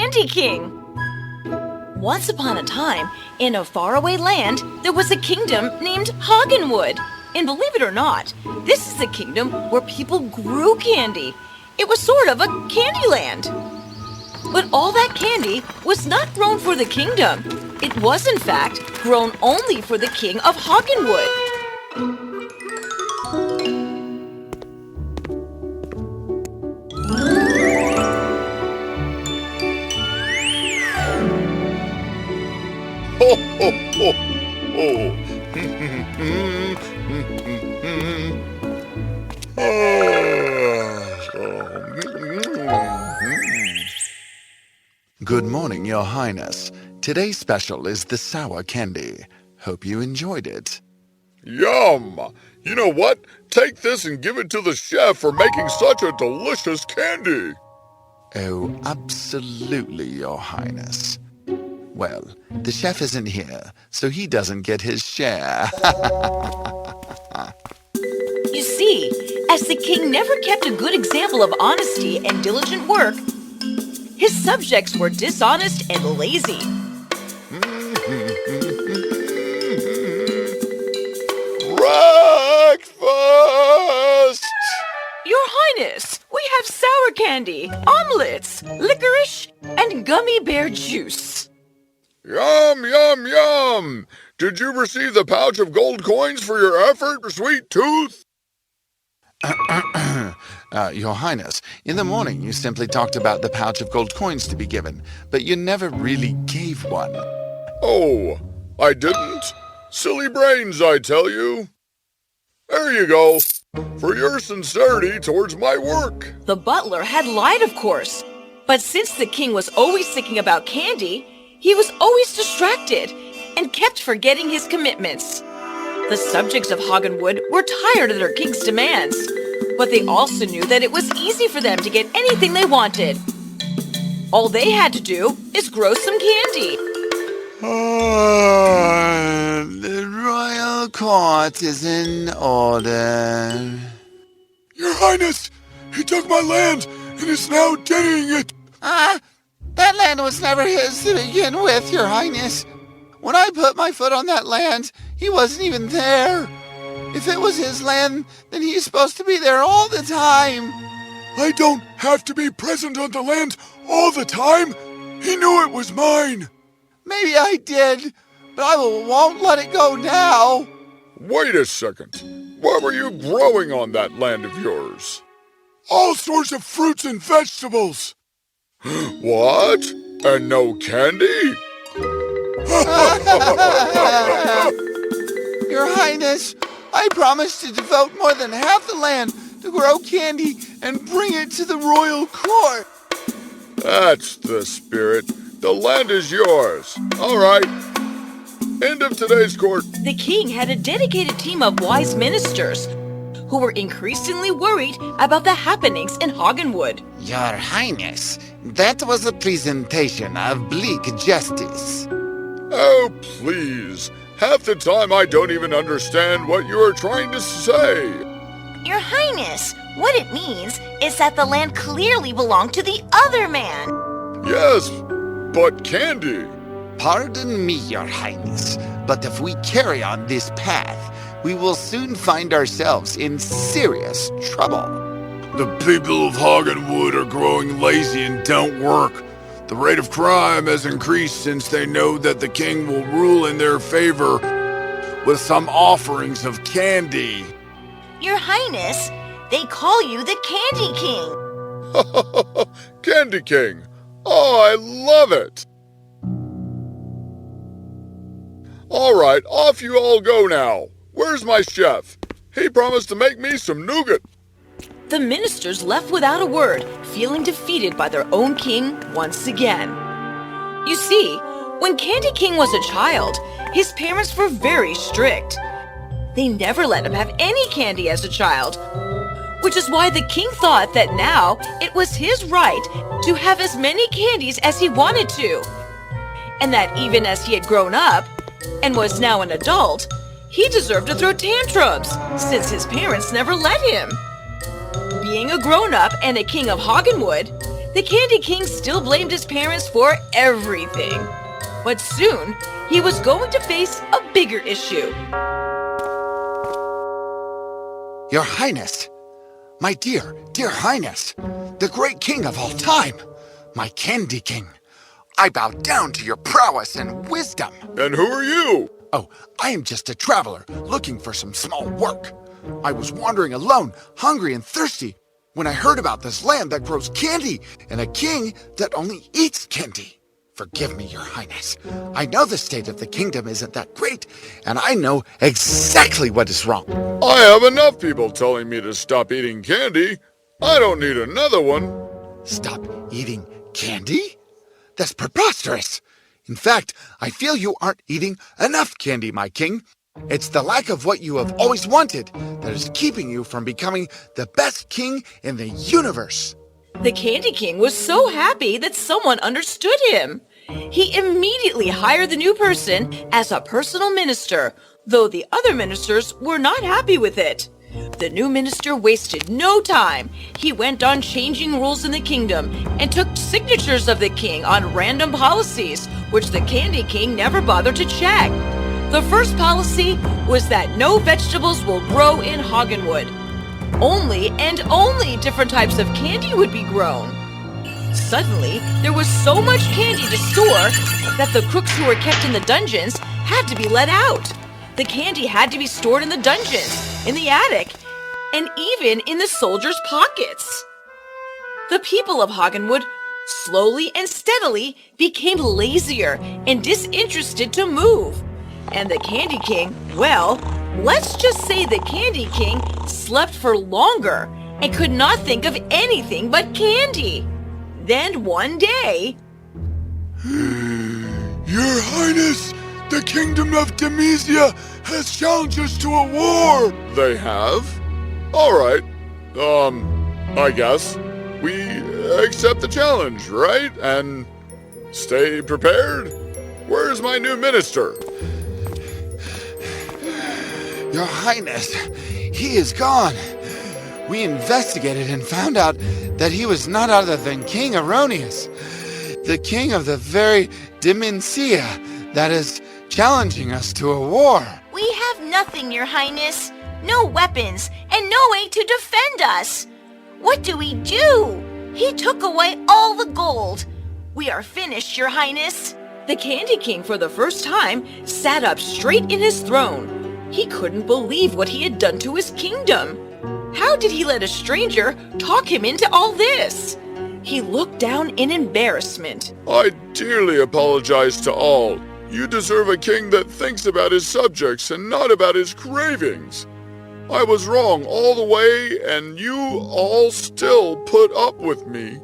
Candy King. Once upon a time, in a faraway land, there was a kingdom named Hagenwood. And believe it or not, this is a kingdom where people grew candy. It was sort of a candy land. But all that candy was not grown for the kingdom. It was, in fact, grown only for the king of Hagenwood. Ho, ho, ho, ho. Good morning, Your Highness. Today's special is the sour candy. Hope you enjoyed it. Yum! You know what? Take this and give it to the chef for making such a delicious candy. Oh, absolutely, Your Highness. Well, the chef isn't here, so he doesn't get his share. You see, as the king never kept a good example of honesty and diligent work, his subjects were dishonest and lazy. Breakfast! Your Highness, we have sour candy, omelets, licorice, and gummy bear juice. Yum, yum, yum! Did you receive the pouch of gold coins for your effort, sweet tooth? Your Highness, in the morning you simply talked about the pouch of gold coins to be given, but you never really gave one. Oh, I didn't? Silly brains, I tell you. There you go, for your sincerity towards my work. The butler had lied, of course, but since the king was always thinking about candy, he was always distracted and kept forgetting his commitments. The subjects of Hagenwood were tired of their king's demands, but they also knew that it was easy for them to get anything they wanted. All they had to do is grow some candy. The royal court is in order. Your Highness, he took my land and is now denning it. That land was never his to begin with, Your Highness. When I put my foot on that land, he wasn't even there. If it was his land, then he's supposed to be there all the time. I don't have to be present on the land all the time. He knew it was mine. Maybe I did, but I won't let it go now. Wait a second. What were you growing on that land of yours? All sorts of fruits and vegetables. What? And no candy? Your Highness, I promised to devote more than half the land to grow candy and bring it to the royal court. That's the spirit. The land is yours. All right. End of today's court. The king had a dedicated team of wise ministers who were increasingly worried about the happenings in Hagenwood. Your Highness, that was a presentation of bleak justice. Oh, please. Half the time I don't even understand what you are trying to say. Your Highness, what it means is that the land clearly belonged to the other man. Yes, but candy. Pardon me, Your Highness, but if we carry on this path, we will soon find ourselves in serious trouble. The people of Hagenwood are growing lazy and don't work. The rate of crime has increased since they know that the king will rule in their favor with some offerings of candy. Your Highness, they call you the Candy King. Candy King. Oh, I love it. All right, off you all go now. Where's my chef? He promised to make me some nougat. The ministers left without a word, feeling defeated by their own king once again. You see, when Candy King was a child, his parents were very strict. They never let him have any candy as a child, which is why the king thought that now it was his right to have as many candies as he wanted to, and that even as he had grown up and was now an adult, he deserved to throw tantrums since his parents never let him. Being a grown-up and a king of Hagenwood, the Candy King still blamed his parents for everything. But soon, he was going to face a bigger issue. Your Highness, my dear Highness, the great king of all time, my Candy King, I bow down to your prowess and wisdom. And who are you? Oh, I am just a traveler looking for some small work. I was wandering alone, hungry and thirsty, when I heard about this land that grows candy and a king that only eats candy. Forgive me, Your Highness. I know the state of the kingdom isn't that great, and I know exactly what is wrong. I have enough people telling me to stop eating candy. I don't need another one. Stop eating candy? That's preposterous. In fact, I feel you aren't eating enough candy, my king. It's the lack of what you have always wanted that is keeping you from becoming the best king in the universe. The Candy King was so happy that someone understood him. He immediately hired the new person as a personal minister, though the other ministers were not happy with it. The new minister wasted no time. He went on changing rules in the kingdom and took signatures of the king on random policies, which the Candy King never bothered to check. The first policy was that no vegetables will grow in Hoggenwood. Only and only different types of candy would be grown. Suddenly, there was so much candy to store that the crooks who were kept in the dungeons had to be let out. The candy had to be stored in the dungeons, in the attic, and even in the soldiers' pockets. The people of Hoggenwood slowly and steadily became lazier and disinterested to move. And the Candy King, well, let's just say the Candy King slept for longer and could not think of anything but candy. Then one day... Your Highness, the kingdom of Demesia has challenged us to a war. They have? All right. I guess we accept the challenge, right? And stay prepared? Where's my new minister? Your Highness, he is gone. We investigated and found out that he was none other than King Erroneous, the king of the very Demencia that is challenging us to a war. We have nothing, Your Highness. No weapons, and no way to defend us. What do we do? He took away all the gold. We are finished, Your Highness. The Candy King, for the first time, sat up straight in his throne. He couldn't believe what he had done to his kingdom. How did he let a stranger talk him into all this? He looked down in embarrassment. I dearly apologize to all. You deserve a king that thinks about his subjects and not about his cravings. I was wrong all the way, and you all still put up with me.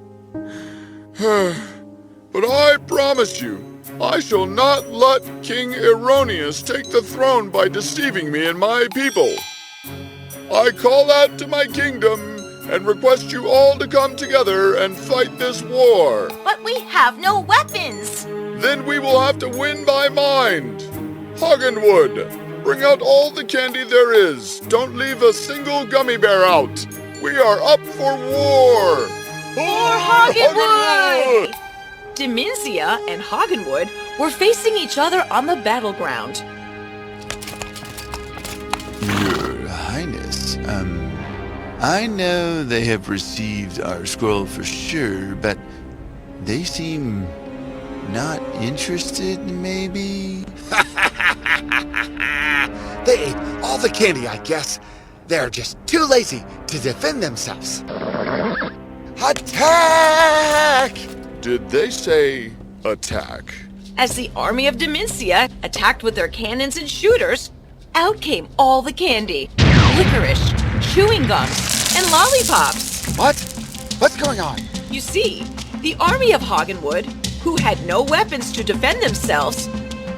But I promise you, I shall not let King Erroneous take the throne by deceiving me and my people. I call out to my kingdom and request you all to come together and fight this war. But we have no weapons. Then we will have to win by mind. Hoggenwood, bring out all the candy there is. Don't leave a single gummy bear out. We are up for war. For Hoggenwood! Demencia and Hoggenwood were facing each other on the battleground. Your Highness, I know they have received our scroll for sure, but they seem not interested, maybe? They ate all the candy, I guess. They're just too lazy to defend themselves. Attack! Did they say attack? As the army of Demencia attacked with their cannons and shooters, out came all the candy, licorice, chewing gum, and lollipops. What? What's going on? You see, the army of Hoggenwood, who had no weapons to defend themselves,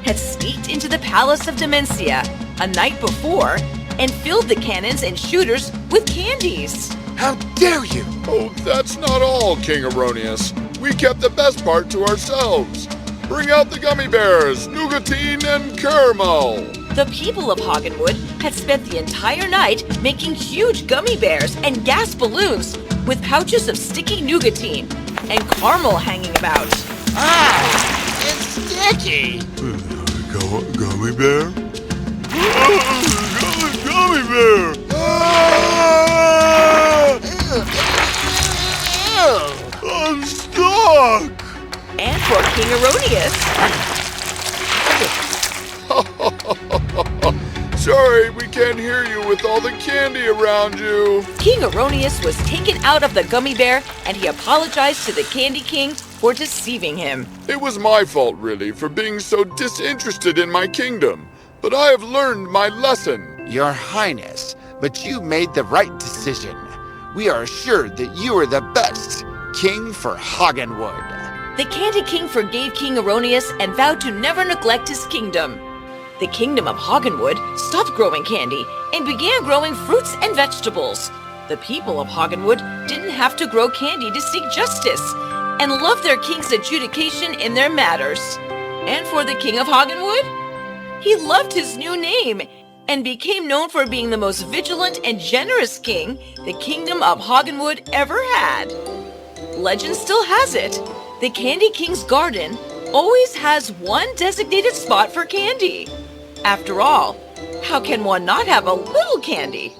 had sneaked into the palace of Demencia a night before and filled the cannons and shooters with candies. How dare you! Oh, that's not all, King Erroneous. We kept the best part to ourselves. Bring out the gummy bears, nougatine and caramel. The people of Hoggenwood had spent the entire night making huge gummy bears and gas balloons with pouches of sticky nougatine. and caramel hanging about. Ah, it's sticky. Gummy bear? Gummy bear! Ah! I'm stuck! And for King Erroneous, Sorry, we can't hear you with all the candy around you. King Erroneous was taken out of the gummy bear and he apologized to the Candy King for deceiving him. It was my fault, really, for being so disinterested in my kingdom. But I have learned my lesson. Your Highness, but you made the right decision. We are assured that you are the best king for Hagenwood. The Candy King forgave King Erroneous and vowed to never neglect his kingdom. The kingdom of Hagenwood stopped growing candy and began growing fruits and vegetables. The people of Hagenwood didn't have to grow candy to seek justice and loved their king's adjudication in their matters. And for the king of Hagenwood, he loved his new name and became known for being the most vigilant and generous king the kingdom of Hagenwood ever had. Legend still has it, the Candy King's garden always has one designated spot for candy. After all, how can one not have a little candy?